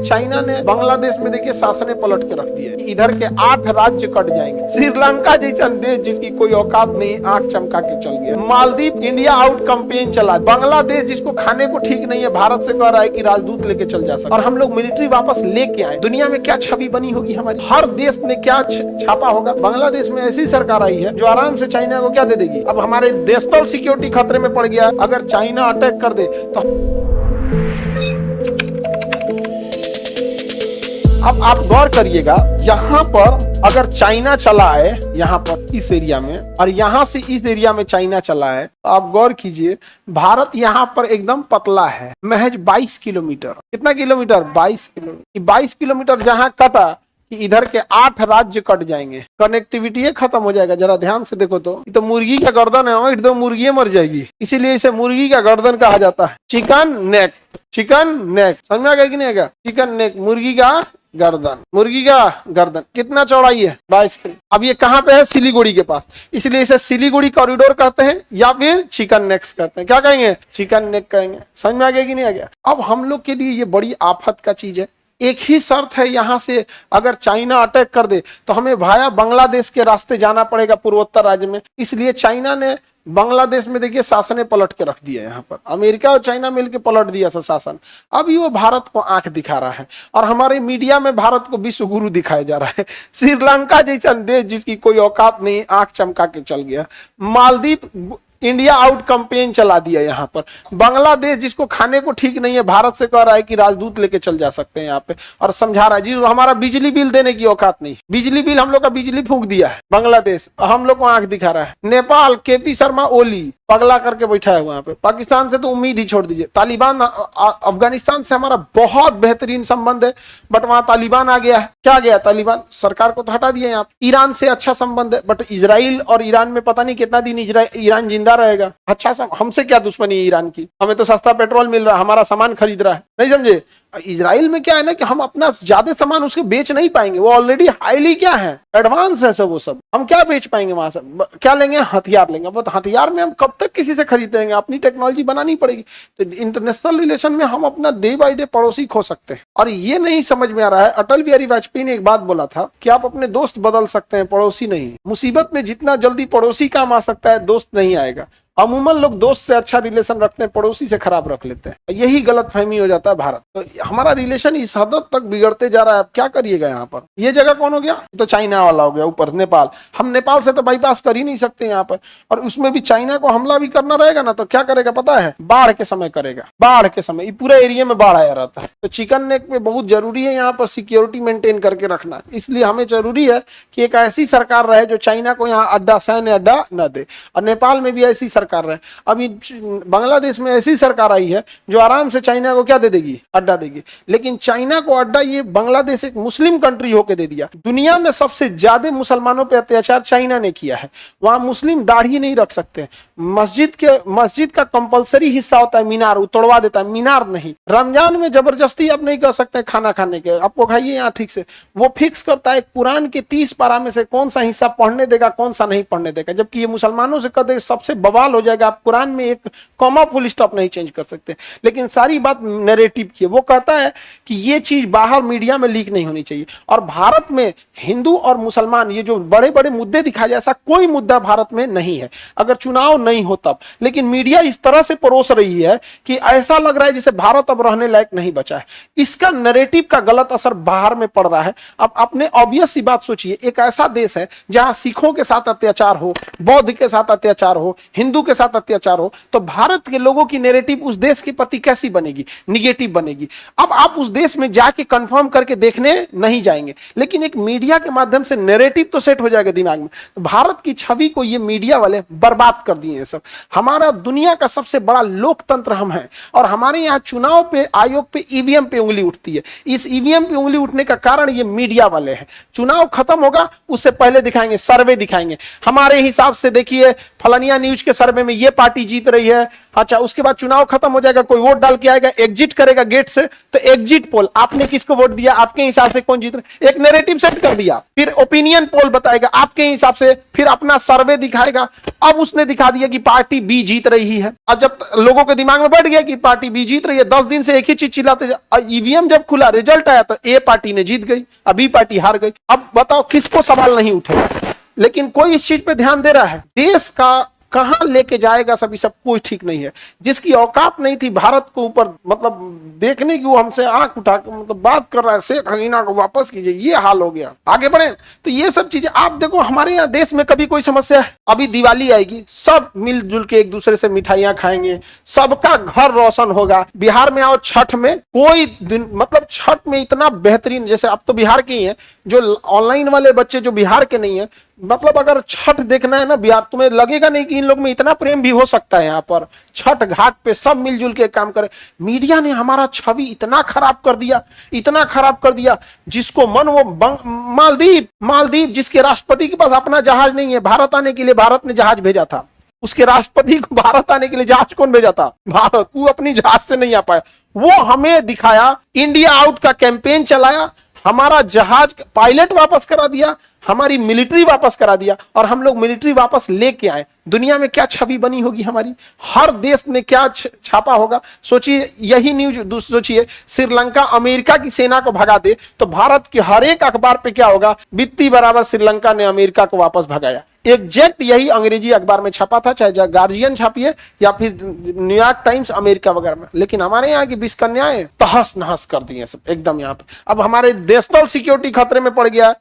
China ने बांग्लादेश में देखिए शासन पलट के रख दिया है। इधर के 8 राज्य कट जाएंगे। श्रीलंका जैसा देश जिसकी कोई औकात नहीं, आंख चमका के चल गया। मालदीव इंडिया आउट कैंपेन चला। बांग्लादेश जिसको खाने को ठीक नहीं है, भारत से कह रहा है कि राजदूत लेके चल जा सकते, और हम लोग मिलिट्री वापस लेके आए। दुनिया में क्या छवि बनी होगी हमारी, हर देश ने क्या छापा होगा। बांग्लादेश में ऐसी सरकार आई है जो आराम से चाइना को क्या दे देगी। अब हमारे देश तो सिक्योरिटी खतरे में पड़ गया। अगर चाइना अटैक कर दे तो अब आप गौर करिएगा, यहाँ पर अगर चाइना चला है, यहाँ पर इस एरिया में, और यहाँ से इस एरिया में चाइना चला है, तो आप गौर कीजिए भारत यहाँ पर एकदम पतला है, महज 22 किलोमीटर। कितना किलोमीटर? 22 किलोमीटर। 22 किलोमीटर जहाँ कटा कि इधर के 8 राज्य कट जाएंगे, कनेक्टिविटी खत्म हो जाएगा। जरा ध्यान से देखो तो मुर्गी का गर्दन है, एकदम मुर्गी मर जाएगी, इसीलिए इसे मुर्गी का गर्दन कहा जाता है। चिकन नेक, चिकन नेक, समझ में आ गया कि नहीं आएगा? चिकन नेक, मुर्गी का गर्दन, मुर्गी का गर्दन। कितना चौड़ाई है? 22 किलोमीटर। अब ये कहाँ पे है? सिलीगुड़ी के पास, इसलिए इसे सिलीगुड़ी कॉरिडोर कहते हैं, या फिर चिकन नेक्स कहते हैं। क्या कहेंगे? चिकन नेक कहेंगे। समझ में आ गया कि नहीं आ गया? अब हम लोग के लिए ये बड़ी आफत का चीज है। एक ही शर्त है, यहाँ से अगर चाइना अटैक कर दे तो हमें भाया बांग्लादेश के रास्ते जाना पड़ेगा, पूर्वोत्तर राज्य में। इसलिए चाइना ने बांग्लादेश में देखिए शासन पलट के रख दिया। यहाँ पर अमेरिका और चाइना मिलकर पलट दिया शासन। अभी वो भारत को आंख दिखा रहा है, और हमारे मीडिया में भारत को विश्व गुरु दिखाया जा रहा है। श्रीलंका जैसा देश जिसकी कोई औकात नहीं, आंख चमका के चल गया। मालदीव इंडिया आउट कैंपेन चला दिया। यहाँ पर बांग्लादेश जिसको खाने को ठीक नहीं है, भारत से कह रहा है कि राजदूत लेके चल जा सकते हैं यहाँ पे, और समझा रहा है जी हमारा बिजली बिल देने की औकात नहीं। बिजली बिल, हम लोग का बिजली फूंक दिया है बांग्लादेश, हम लोग को आंख दिखा रहा है। नेपाल केपी शर्मा ओली पगला करके बैठा है वहां पे। पाकिस्तान से तो उम्मीद ही छोड़ दीजिए। तालिबान, अफगानिस्तान से हमारा बहुत बेहतरीन संबंध है, बट वहां तालिबान आ गया है। क्या गया? तालिबान सरकार को तो हटा दिया। यहाँ ईरान से अच्छा संबंध है, बट इजराइल और ईरान में पता नहीं कितना दिन ईरान जिंदा रहेगा। अच्छा, हमसे क्या दुश्मनी है ईरान की? हमें तो सस्ता पेट्रोल मिल रहा है, हमारा सामान खरीद रहा है, नहीं समझे? इजराइल में क्या है ना कि हम अपना ज्यादा सामान उसके बेच नहीं पाएंगे, वो ऑलरेडी हाईली क्या है, एडवांस है सब। वो सब हम क्या बेच पाएंगे वहां से? क्या लेंगे? हथियार लेंगे। वो हथियार में हम कब तक किसी से खरीदेंगे? अपनी टेक्नोलॉजी बनानी पड़ेगी। तो इंटरनेशनल रिलेशन में हम अपना डे बाय डे पड़ोसी खो सकते हैं, और ये नहीं समझ में आ रहा है। अटल बिहारी वाजपेयी ने एक बात बोला था कि आप अपने दोस्त बदल सकते हैं, पड़ोसी नहीं। मुसीबत में जितना जल्दी पड़ोसी काम आ सकता है, दोस्त नहीं आएगा। अमूमन लोग दोस्त से अच्छा रिलेशन रखते हैं, पड़ोसी से खराब रख लेते हैं। यही गलत फहमी हो जाता है भारत। तो हमारा रिलेशन इस हद तक बिगड़ते जा रहा है। अब क्या करिएगा? यहाँ पर ये जगह कौन हो गया? तो चाइना वाला हो गया। ऊपर नेपाल, हम नेपाल से तो बाईपास कर ही नहीं सकते यहाँ पर, और उसमें भी चाइना को हमला भी करना रहेगा ना, तो क्या करेगा पता है? बाढ़ के समय करेगा। बाढ़ के समय पूरे एरिया में बाढ़ आया रहता है। तो चिकन नेक में बहुत जरूरी है यहाँ पर सिक्योरिटी मेंटेन करके रखना। इसलिए हमें जरूरी है कि एक ऐसी सरकार रहे जो चाइना को यहाँ अड्डा, सैन्य अड्डा न दे, और नेपाल में भी ऐसी सरकार रहे। अभी बांग्लादेश में ऐसी सरकार आई है जो आराम से चाइना को क्या दे देगी? अड्डा देगी। लेकिन चाइना को अड्डा ये बांग्लादेश एक मुस्लिम कंट्री होके दे दिया। दुनिया में सबसे ज्यादा मुसलमानों पे अत्याचार चाइना ने किया है। वहां मुस्लिम दाढ़ी नहीं रख सकते। मस्जिद का कंपलसरी हिस्सा होता है मीनार, वो तोड़वा देता है। मीनार नहीं। रमजान में जबरदस्ती आप नहीं कर सकते खाना खाने के, आपको खाइए यहाँ ठीक से। वो फिक्स करता है कुरान के 30 पारा में से कौन सा हिस्सा पढ़ने देगा, कौन सा नहीं पढ़ने देगा। जबकि ये मुसलमानों से कहते सबसे बवाल हो जाएगा, आप कुरान में एक कॉमा फुल स्टॉप नहीं चेंज कर सकते। लेकिन सारी बात नैरेटिव की है। वो कहता है कि ये चीज बाहर मीडिया में लीक नहीं होनी चाहिए। और भारत में हिंदू और मुसलमान ये जो बड़े बड़े मुद्दे दिखाए जाए, ऐसा कोई मुद्दा भारत में नहीं है, अगर चुनाव नहीं हो तब। लेकिन मीडिया इस तरह से परोस रही है कि ऐसा लग रहा है जैसे भारत अब रहने लायक नहीं बचा है। इसका नैरेटिव का गलत असर बाहर में पड़ रहा है। अब अपने ऑब्वियस सी बात सोचिए, एक ऐसा देश है जहां सिखों के साथ अत्याचार हो, बौद्ध के साथ अत्याचार हो, हिंदू के साथ अत्याचार हो, तो भारत के लोगों की नैरेटिव उस देश के प्रति कैसी बनेगी? निगेटिव बनेगी। अब आप उस देश में जाके कंफर्म करके देखने नहीं जाएंगे, लेकिन एक मीडिया के माध्यम से नैरेटिव तो सेट हो जाएगा दिमाग में। तो भारत की छवि को ये मीडिया वाले बर्बाद कर दिए हैं सब। हमारा दुनिया का सबसे बड़ा लोकतंत्र हम हैं, और हमारे यहाँ चुनाव पे, आयोग पे, ईवीएम पे उंगली उठती है। इस ईवीएम पे उंगली उठने का कारण ये मीडिया वाले हैं। चुनाव खत्म होगा उससे पहले दिखाएंगे, सर्वे दिखाएंगे। हमारे हिसाब से देखिए फलानिया न्यूज के सर्वे में ये पार्टी जीत रही है। अच्छा, उसके बाद चुनाव खत्म हो जाएगा, कोई वोट डाल के आएगा, एग्जिट करेगा गेट से, तो एग्जिट पोल, आपने किसको वोट दिया, आपके हिसाब से कौन जीत रहा, एक नैरेटिव सेट कर दिया। फिर ओपिनियन पोल बताएगा आपके हिसाब से, फिर अपना सर्वे दिखाएगा। अब उसने दिखा दिया कि पार्टी बी जीत रही है। अब जब लोगों के दिमाग में बैठ गया कि पार्टी बी जीत रही है, 10 दिन से एक ही चीज चिल्लाते, ईवीएम जब खुला रिजल्ट आया तो ए पार्टी ने जीत गई, बी पार्टी हार गई। अब बताओ किसको सवाल नहीं उठेगा। लेकिन कोई इस चीज पे ध्यान दे रहा है? देश का कहां लेके जाएगा सभी, सब कुछ ठीक नहीं है। जिसकी औकात नहीं थी भारत को ऊपर मतलब देखने की, वो हमसे आंख उठा के मतलब बात कर रहा है, शेख हसीना को वापस कीजिए, ये हाल हो गया। आगे बढ़े तो ये सब चीजें आप देखो, हमारे यहाँ देश में कभी कोई समस्या है? अभी दिवाली आएगी, सब मिलजुल के एक दूसरे से मिठाइयां खाएंगे, सबका घर रोशन होगा। बिहार में आओ, छठ में कोई दिन मतलब छठ में इतना बेहतरीन, जैसे अब तो बिहार के ही है, जो ऑनलाइन वाले बच्चे जो बिहार के नहीं है, मतलब अगर छठ देखना है ना बिहार, तुम्हें लगेगा नहीं कि इन लोग में इतना प्रेम भी हो सकता है। यहाँ पर छठ घाट पे सब मिलजुल के काम करे। मीडिया ने हमारा छवि इतना खराब कर दिया, इतना खराब कर दिया, जिसको मन वो मालदीव जिसके राष्ट्रपति के पास अपना जहाज नहीं है, भारत आने के लिए भारत ने जहाज भेजा था, उसके राष्ट्रपति को भारत आने के लिए जहाज कौन भेजा था? भारत। वो अपनी जहाज से नहीं आ पाया। वो हमें दिखाया, इंडिया आउट का कैंपेन चलाया, हमारा जहाज पायलट वापस करा दिया, हमारी मिलिट्री वापस करा दिया, और हम लोग मिलिट्री वापस लेके आए। दुनिया में क्या छवि बनी होगी हमारी, हर देश ने क्या छापा होगा। सोचिए, यही न्यूज सोचिए, श्रीलंका अमेरिका की सेना को भगा दे तो भारत के हर एक अखबार पे क्या होगा, बित्ती बराबर श्रीलंका ने अमेरिका को वापस भगाया। एग्जैक्ट यही अंग्रेजी अखबार में छपा था, चाहे गार्जियन छापिए या फिर न्यूयॉर्क टाइम्स अमेरिका वगैरह में। लेकिन हमारे यहाँ की 20 कन्याएं तहस नहस कर दी हैं सब एकदम यहाँ पे। अब हमारे देश तो सिक्योरिटी खतरे में पड़ गया।